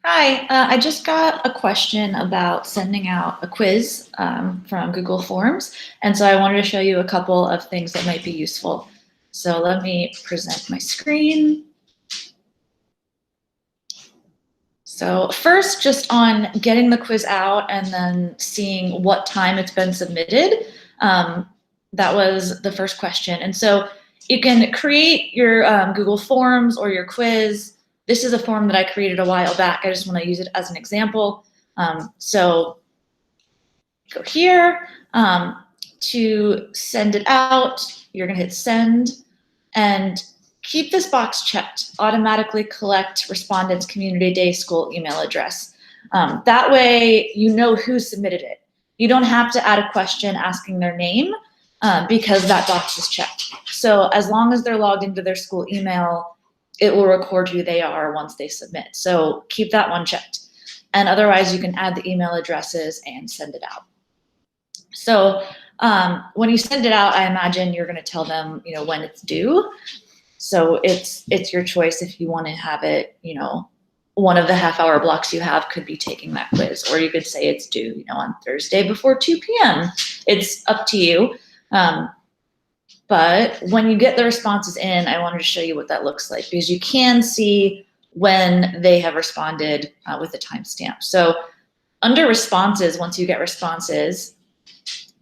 Hi, I just got a question about sending out a quiz from Google Forms, and so I wanted to show you a couple of things that might be useful. So let me present my screen. So first, just on getting the quiz out and then seeing what time it's been submitted, that was the first question. And so you can create your Google Forms or your quiz. This is a form that I created a while back. I just want to use it as an example. So go here to send it out. You're going to hit send and keep this box checked. Automatically collect respondents' community day school email address. That way you know who submitted it. You don't have to add a question asking their name because that box is checked. So as long as they're logged into their school email, it will record who they are once they submit. So keep that one checked. And otherwise you can add the email addresses and send it out. So when you send it out, I imagine you're going to tell them, when it's due. So it's your choice if you want to have it, one of the half-hour blocks you have could be taking that quiz, or you could say it's due, on Thursday before 2 p.m. It's up to you. But when you get the responses in, I wanted to show you what that looks like because you can see when they have responded with a timestamp. So under responses, once you get responses,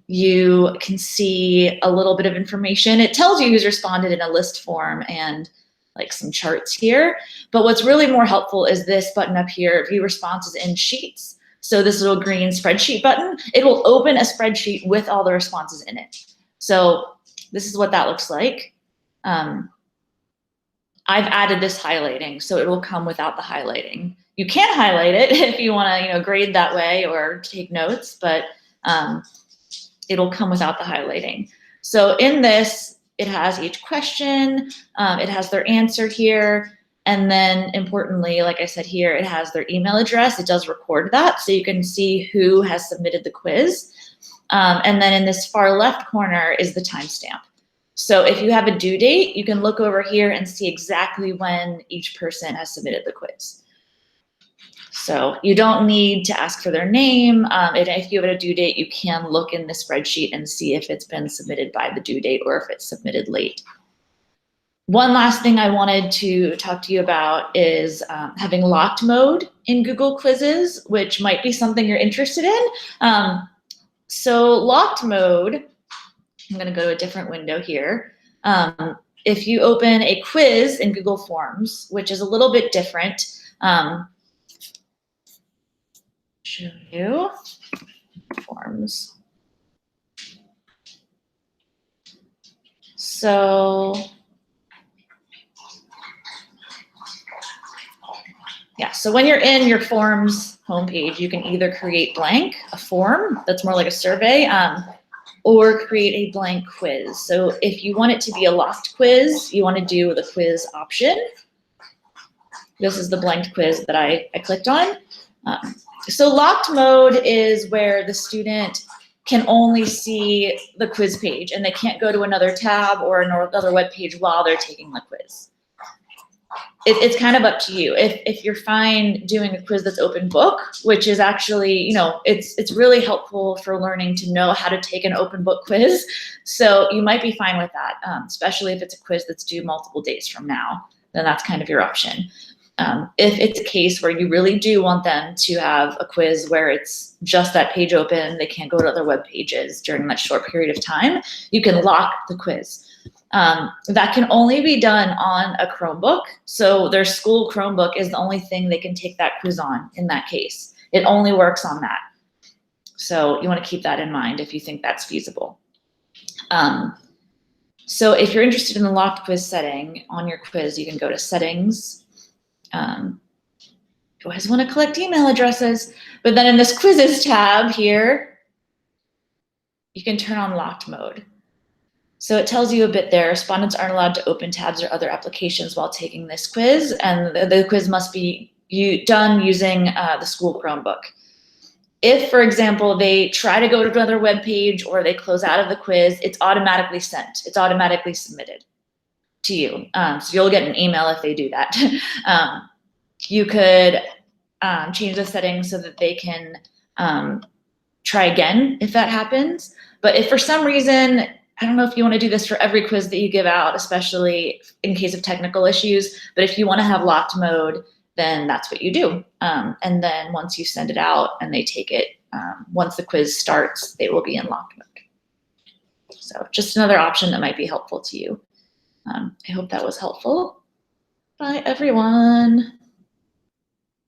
you can see a little bit of information. It tells you who's responded in a list form and like some charts here. But what's really more helpful is this button up here, view responses in sheets. So this little green spreadsheet button, it will open a spreadsheet with all the responses in it. So this is what that looks like. I've added this highlighting, so it will come without the highlighting. You can highlight it if you want to, grade that way or take notes, but it'll come without the highlighting. So in this, it has each question, it has their answer here, and then importantly, like I said here, it has their email address. It does record that, so you can see who has submitted the quiz. And then in this far left corner is the timestamp. So if you have a due date, you can look over here and see exactly when each person has submitted the quiz. So you don't need to ask for their name. And if you have a due date, you can look in the spreadsheet and see if it's been submitted by the due date or if it's submitted late. One last thing I wanted to talk to you about is having locked mode in Google Quizzes, which might be something you're interested in. So locked mode, I'm going to go to a different window here. If you open a quiz in Google Forms, which is a little bit different, show you Forms. So yeah, so when you're in your Forms homepage, you can either create blank, a form that's more like a survey, or create a blank quiz. So if you want it to be a locked quiz, you want to do the quiz option. This is the blank quiz that I clicked on. So locked mode is where the student can only see the quiz page and they can't go to another tab or another web page while they're taking the quiz. It's kind of up to you. If you're fine doing a quiz that's open book, which is actually, it's really helpful for learning to know how to take an open book quiz. So you might be fine with that, especially if it's a quiz that's due multiple days from now, then that's kind of your option. If it's a case where you really do want them to have a quiz where it's just that page open, they can't go to other web pages during that short period of time, you can lock the quiz. That can only be done on a Chromebook. So their school Chromebook is the only thing they can take that quiz on in that case. It only works on that. So you want to keep that in mind if you think that's feasible. So if you're interested in the locked quiz setting on your quiz, you can go to settings. You always want to collect email addresses, but then in this quizzes tab here, you can turn on locked mode. So it tells you a bit there. Respondents aren't allowed to open tabs or other applications while taking this quiz, and the quiz must be done using the school Chromebook. If, for example, they try to go to another web page or they close out of the quiz, it's automatically sent. It's automatically submitted to you. So you'll get an email if they do that. You could change the settings so that they can try again if that happens. But if for some reason, I don't know if you want to do this for every quiz that you give out, especially in case of technical issues, but if you want to have locked mode, then that's what you do. And then once you send it out and they take it, once the quiz starts, they will be in locked mode. So just another option that might be helpful to you. I hope that was helpful. Bye, everyone.